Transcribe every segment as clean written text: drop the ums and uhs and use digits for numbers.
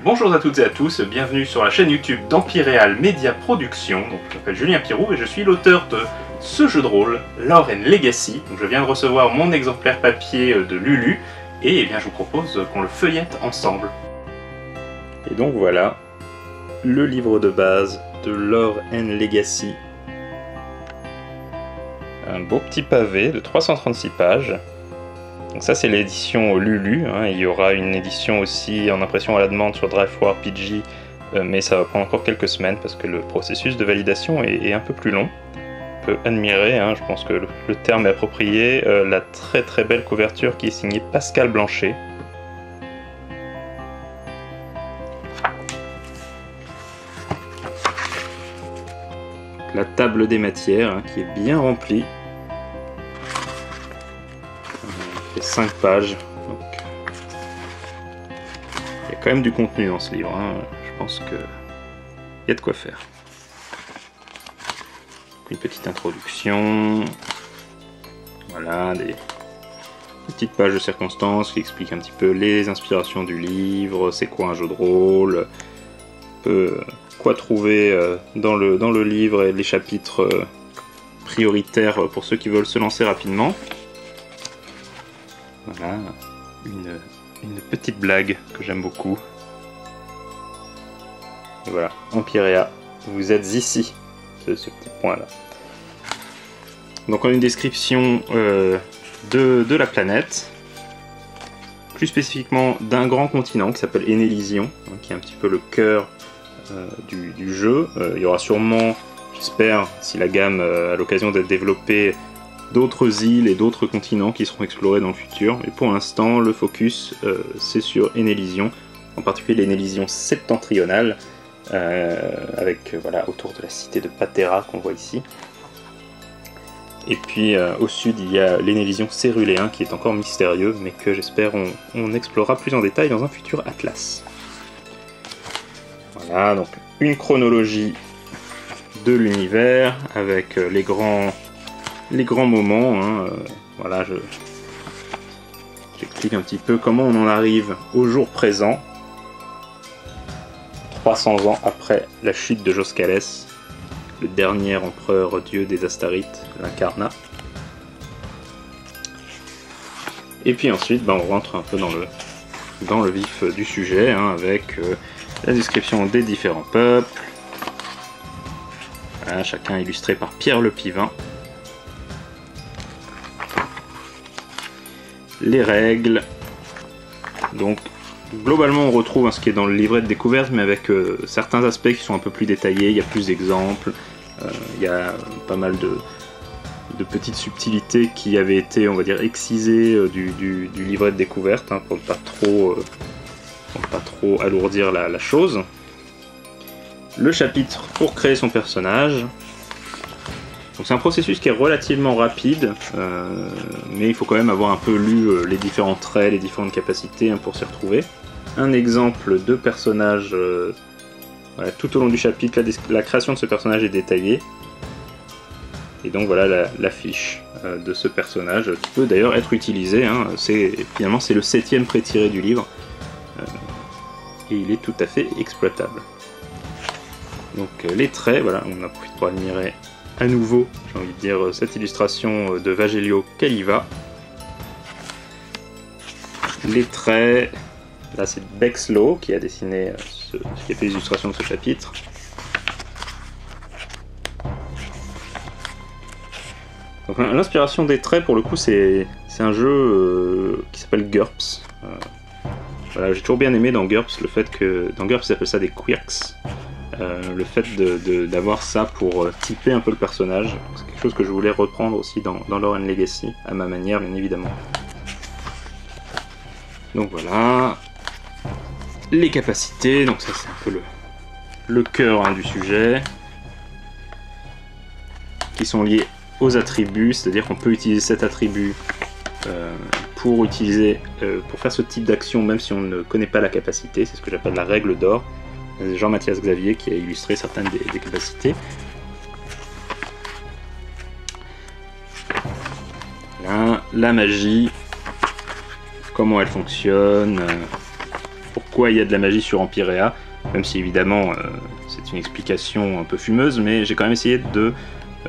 Bonjour à toutes et à tous, bienvenue sur la chaîne YouTube d'Empyreal Media Production. Donc, je m'appelle Julien Pirou et je suis l'auteur de ce jeu de rôle, Lore and Legacy. Donc, je viens de recevoir mon exemplaire papier de Lulu et bien, je vous propose qu'on le feuillette ensemble. Et donc voilà, le livre de base de Lore and Legacy. Un beau petit pavé de 336 pages. Donc ça c'est l'édition Lulu, hein. Il y aura une édition aussi en impression à la demande sur Drive4RPG, mais ça va prendre encore quelques semaines parce que le processus de validation est un peu plus long. On peut admirer, hein, je pense que le terme est approprié, la très très belle couverture qui est signée Pascal Blanchet. La table des matières, hein, qui est bien remplie. 5 pages, donc il y a quand même du contenu dans ce livre, hein. Je pense qu'il y a de quoi faire. Une petite introduction, voilà, des petites pages de circonstances qui expliquent un petit peu les inspirations du livre, c'est quoi un jeu de rôle, un peu quoi trouver dans le livre et les chapitres prioritaires pour ceux qui veulent se lancer rapidement. Voilà, une petite blague que j'aime beaucoup. Et voilà, Empyrea, vous êtes ici, ce petit point-là. Donc on a une description de la planète, plus spécifiquement d'un grand continent qui s'appelle Énélysion, hein, qui est un petit peu le cœur du jeu. Il y aura sûrement, j'espère, si la gamme a l'occasion d'être développée, d'autres îles et d'autres continents qui seront explorés dans le futur. Et pour l'instant, le focus, c'est sur Énélysion, en particulier l'Énélysion septentrionale, avec voilà, autour de la cité de Patera qu'on voit ici. Et puis au sud, il y a l'Énélysion céruléen qui est encore mystérieux, mais que j'espère on explorera plus en détail dans un futur atlas. Voilà, donc une chronologie de l'univers avec les grands moments, hein. Voilà, j'explique un petit peu comment on en arrive au jour présent, 300 ans après la chute de Joscalès, le dernier empereur dieu des Astarites, l'Incarnat. Et puis ensuite, on rentre un peu dans le vif du sujet, hein, avec la description des différents peuples, voilà, chacun illustré par Pierre Le Pivin. Les règles, donc globalement on retrouve ce qui est dans le livret de découverte, mais avec certains aspects qui sont un peu plus détaillés. Il y a plus d'exemples, il y a pas mal de petites subtilités qui avaient été, on va dire, excisées du livret de découverte, hein, pour ne pas trop alourdir la chose. Le chapitre pour créer son personnage. Donc c'est un processus qui est relativement rapide, mais il faut quand même avoir un peu lu les différents traits, les différentes capacités, hein, pour s'y retrouver. Un exemple de personnage, voilà, tout au long du chapitre, la création de ce personnage est détaillée. Et donc voilà la fiche de ce personnage, qui peut d'ailleurs être utilisé, hein, finalement c'est le 7e pré-tiré du livre, et il est tout à fait exploitable. Donc les traits, voilà, on en profite pour admirer à nouveau, j'ai envie de dire, cette illustration de Vagelio Caliva. Les traits, là c'est Bexlow qui a dessiné, qui a fait l'illustration de ce chapitre. Donc l'inspiration des traits, pour le coup, c'est un jeu qui s'appelle GURPS. Voilà, j'ai toujours bien aimé dans GURPS le fait que, dans GURPS ils appellent ça des quirks. Le fait d'avoir ça pour typer un peu le personnage, c'est quelque chose que je voulais reprendre aussi dans Lore and Legacy, à ma manière bien évidemment. Donc voilà, les capacités, donc ça c'est un peu le cœur, hein, du sujet, qui sont liés aux attributs, c'est-à-dire qu'on peut utiliser cet attribut pour faire ce type d'action même si on ne connaît pas la capacité, c'est ce que j'appelle la règle d'or. Jean-Mathias Xavier qui a illustré certaines des capacités. Là, la magie, comment elle fonctionne, pourquoi il y a de la magie sur Empyrea, même si évidemment c'est une explication un peu fumeuse, mais j'ai quand même essayé de,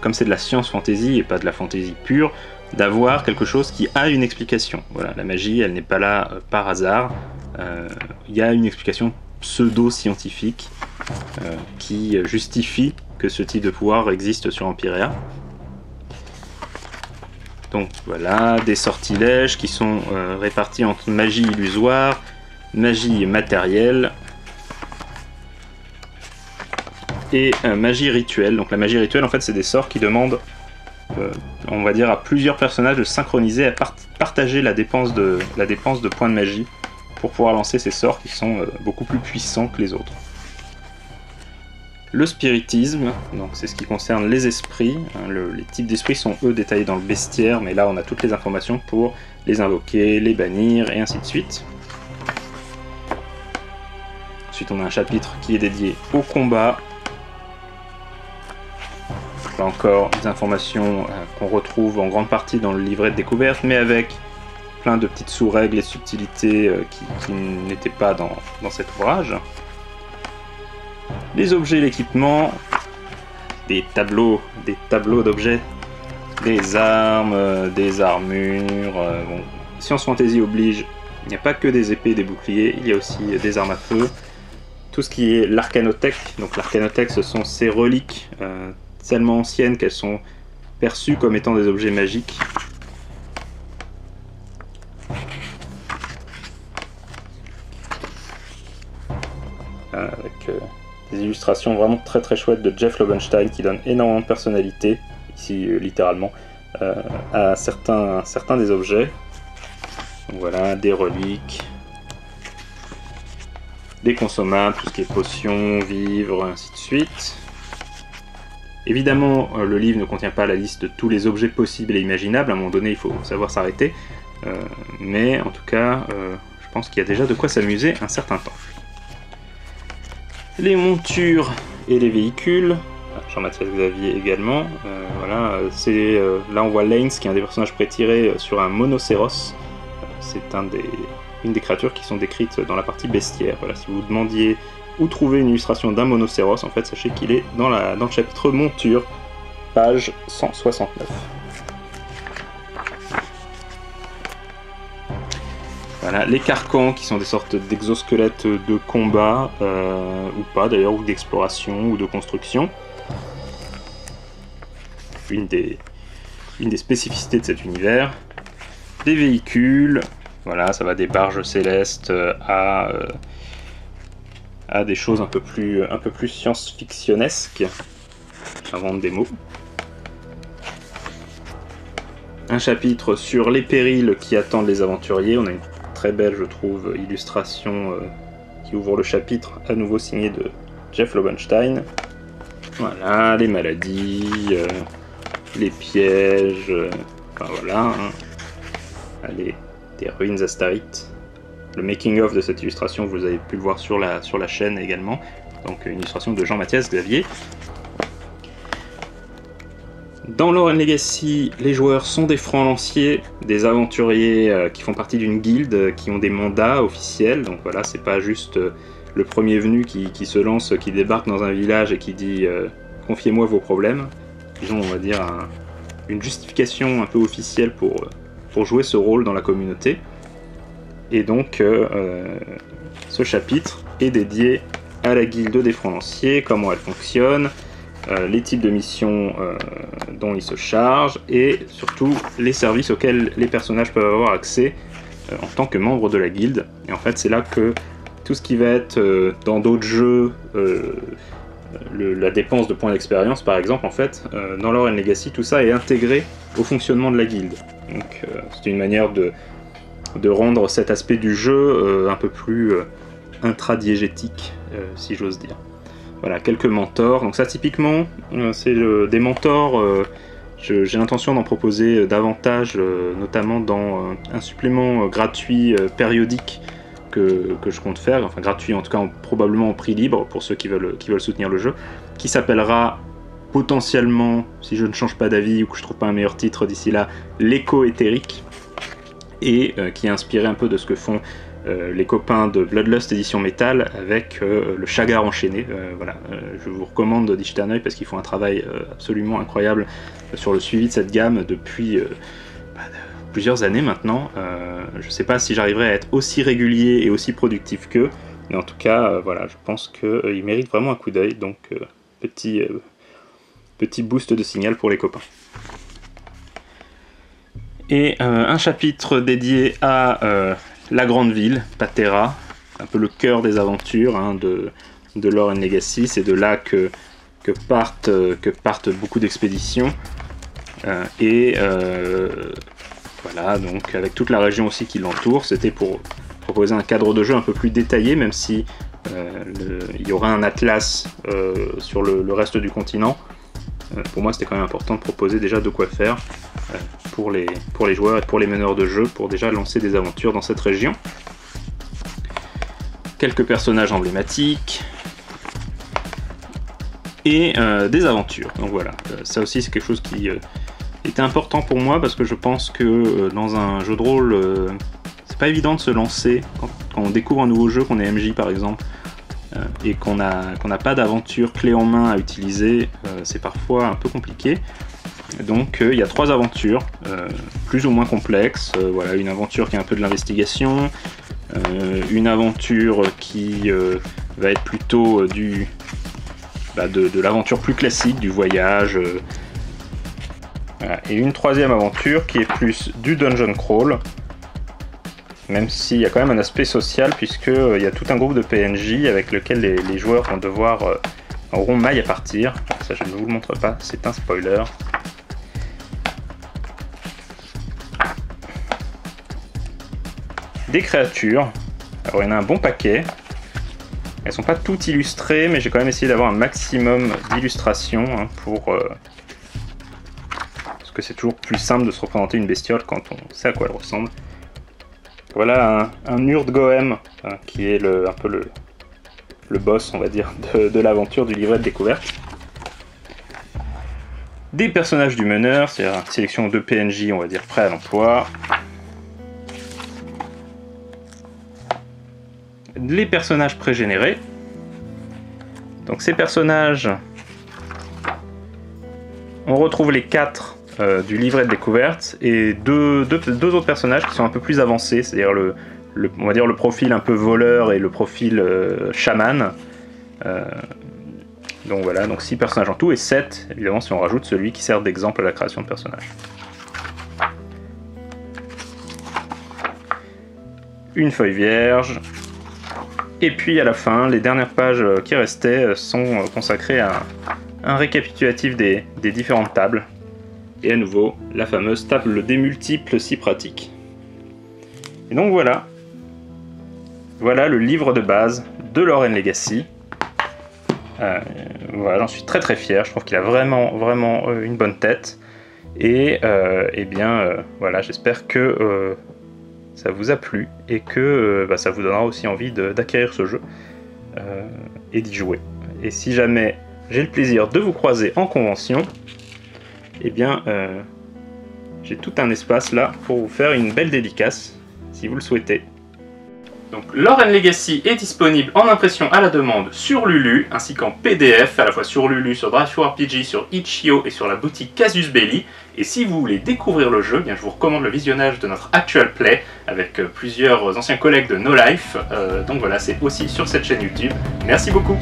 comme c'est de la science fantasy et pas de la fantasy pure, d'avoir quelque chose qui a une explication. Voilà, la magie, elle n'est pas là par hasard, il y a une explication pseudo-scientifique qui justifie que ce type de pouvoir existe sur Empyrea. Donc voilà, des sortilèges qui sont répartis entre magie illusoire, magie matérielle et magie rituelle. Donc la magie rituelle, en fait, c'est des sorts qui demandent, on va dire, à plusieurs personnages de synchroniser, à partager la dépense de points de magie pour pouvoir lancer ces sorts qui sont beaucoup plus puissants que les autres. Le spiritisme, donc c'est ce qui concerne les esprits. Les types d'esprits sont eux détaillés dans le bestiaire, mais là on a toutes les informations pour les invoquer, les bannir et ainsi de suite. Ensuite on a un chapitre qui est dédié au combat. Là encore des informations qu'on retrouve en grande partie dans le livret de découverte, mais avec plein de petites sous-règles et subtilités qui n'étaient pas dans cet ouvrage. Les objets, l'équipement, des tableaux d'objets, des armes, des armures. Bon, Science Fantasy oblige, il n'y a pas que des épées et des boucliers, il y a aussi des armes à feu. Tout ce qui est l'arcanothèque, donc l'arcanothèque ce sont ces reliques tellement anciennes qu'elles sont perçues comme étant des objets magiques. Avec des illustrations vraiment très très chouettes de Jeff Lobenstein qui donne énormément de personnalité, ici littéralement, à certains des objets. Donc voilà, des reliques, des consommables, tout ce qui est potions, vivres, ainsi de suite. Évidemment, le livre ne contient pas la liste de tous les objets possibles et imaginables, à un moment donné il faut savoir s'arrêter, mais en tout cas, je pense qu'il y a déjà de quoi s'amuser un certain temps. Les montures et les véhicules, Jean-Mathias Xavier également, voilà, là on voit Lanes qui est un des personnages prétirés sur un monocéros, c'est une des créatures qui sont décrites dans la partie bestiaire. Voilà, si vous vous demandiez où trouver une illustration d'un monocéros, en fait sachez qu'il est dans le chapitre monture, page 169. Voilà, les carcans qui sont des sortes d'exosquelettes de combat, ou pas d'ailleurs, ou d'exploration, ou de construction. Une des spécificités de cet univers. Des véhicules, voilà, ça va des barges célestes à des choses un peu plus science-fictionnesques. J'invente des mots. Un chapitre sur les périls qui attendent les aventuriers. On a une très belle, je trouve, illustration qui ouvre le chapitre, à nouveau signé de Jeff Lobenstein. Voilà, les maladies, les pièges, enfin voilà, hein. Allez, des ruines astarites. Le making-of de cette illustration, vous avez pu le voir sur la chaîne également. Donc une illustration de Jean-Mathias Xavier. Dans Lore & Legacy, les joueurs sont des francs-lanciers, des aventuriers qui font partie d'une guilde, qui ont des mandats officiels. Donc voilà, c'est pas juste le premier venu qui se lance, qui débarque dans un village et qui dit « Confiez-moi vos problèmes ». Ils ont, on va dire, une justification un peu officielle pour jouer ce rôle dans la communauté. Et donc, ce chapitre est dédié à la guilde des francs-lanciers, comment elle fonctionne, les types de missions dont ils se chargent, et surtout les services auxquels les personnages peuvent avoir accès en tant que membres de la guilde. Et en fait, c'est là que tout ce qui va être dans d'autres jeux, la dépense de points d'expérience par exemple, en fait, dans Lore & Legacy, tout ça est intégré au fonctionnement de la guilde. Donc c'est une manière de rendre cet aspect du jeu un peu plus intradiégétique, si j'ose dire. Voilà, quelques mentors. Donc ça, typiquement, c'est des mentors. J'ai l'intention d'en proposer davantage, notamment dans un supplément gratuit périodique que je compte faire. Enfin, gratuit, en tout cas, probablement en prix libre pour ceux qui veulent soutenir le jeu, qui s'appellera potentiellement, si je ne change pas d'avis ou que je trouve pas un meilleur titre d'ici là, l'écho éthérique, et qui est inspiré un peu de ce que font les copains de Bloodlust édition métal avec le Chagar enchaîné. Voilà, je vous recommande d'y jeter un œil parce qu'ils font un travail absolument incroyable sur le suivi de cette gamme depuis plusieurs années maintenant. Je sais pas si j'arriverai à être aussi régulier et aussi productif qu'eux, mais en tout cas, voilà, je pense qu'ils méritent vraiment un coup d'œil, donc petit boost de signal pour les copains. Et un chapitre dédié à la grande ville, Patera, un peu le cœur des aventures hein, de Lore and Legacy. C'est de là que partent beaucoup d'expéditions. Voilà, donc avec toute la région aussi qui l'entoure, c'était pour proposer un cadre de jeu un peu plus détaillé, même si il y aura un atlas sur le reste du continent. Pour moi, c'était quand même important de proposer déjà de quoi faire pour les joueurs et pour les meneurs de jeu, pour déjà lancer des aventures dans cette région. Quelques personnages emblématiques et des aventures. Donc voilà, ça aussi c'est quelque chose qui était important pour moi parce que je pense que dans un jeu de rôle, c'est pas évident de se lancer quand on découvre un nouveau jeu, qu'on est MJ par exemple, et qu'on n'a pas d'aventure clé en main à utiliser, c'est parfois un peu compliqué. Donc il y a 3 aventures, plus ou moins complexes. Voilà, une aventure qui est un peu de l'investigation, une aventure qui va être plutôt de l'aventure plus classique, du voyage, voilà. Et une 3e aventure qui est plus du dungeon crawl, même s'il y a quand même un aspect social, puisqu'il y a tout un groupe de PNJ avec lequel les joueurs vont auront maille à partir. Ça je ne vous le montre pas, c'est un spoiler. Des créatures, alors il y en a un bon paquet. Elles sont pas toutes illustrées, mais j'ai quand même essayé d'avoir un maximum d'illustrations hein, parce que c'est toujours plus simple de se représenter une bestiole quand on sait à quoi elle ressemble. Voilà un Urdgoem qui est un peu le boss, on va dire, de l'aventure du livret de découverte. Des personnages du meneur, c'est-à-dire une sélection de PNJ, on va dire, prêts à l'emploi. Les personnages pré-générés. Donc ces personnages, on retrouve les 4 du livret de découverte et deux autres personnages qui sont un peu plus avancés, c'est-à-dire on va dire le profil un peu voleur et le profil chaman. Donc voilà, donc 6 personnages en tout et 7 évidemment si on rajoute celui qui sert d'exemple à la création de personnages. Une feuille vierge. Et puis à la fin, les dernières pages qui restaient sont consacrées à un récapitulatif des différentes tables. Et à nouveau, la fameuse table des multiples si pratique. Et donc voilà. Voilà le livre de base de Lore and Legacy. Voilà, j'en suis très très fier. Je trouve qu'il a vraiment une bonne tête. Et voilà, j'espère que ça vous a plu et que ça vous donnera aussi envie d'acquérir ce jeu et d'y jouer. Et si jamais j'ai le plaisir de vous croiser en convention, eh bien j'ai tout un espace là pour vous faire une belle dédicace si vous le souhaitez. Donc Lore and Legacy est disponible en impression à la demande sur Lulu, ainsi qu'en PDF, à la fois sur Lulu, sur Drive2RPG, sur Itch.io et sur la boutique Casus Belli. Et si vous voulez découvrir le jeu, bien, je vous recommande le visionnage de notre Actual Play avec plusieurs anciens collègues de No Life. Donc voilà, c'est aussi sur cette chaîne YouTube. Merci beaucoup.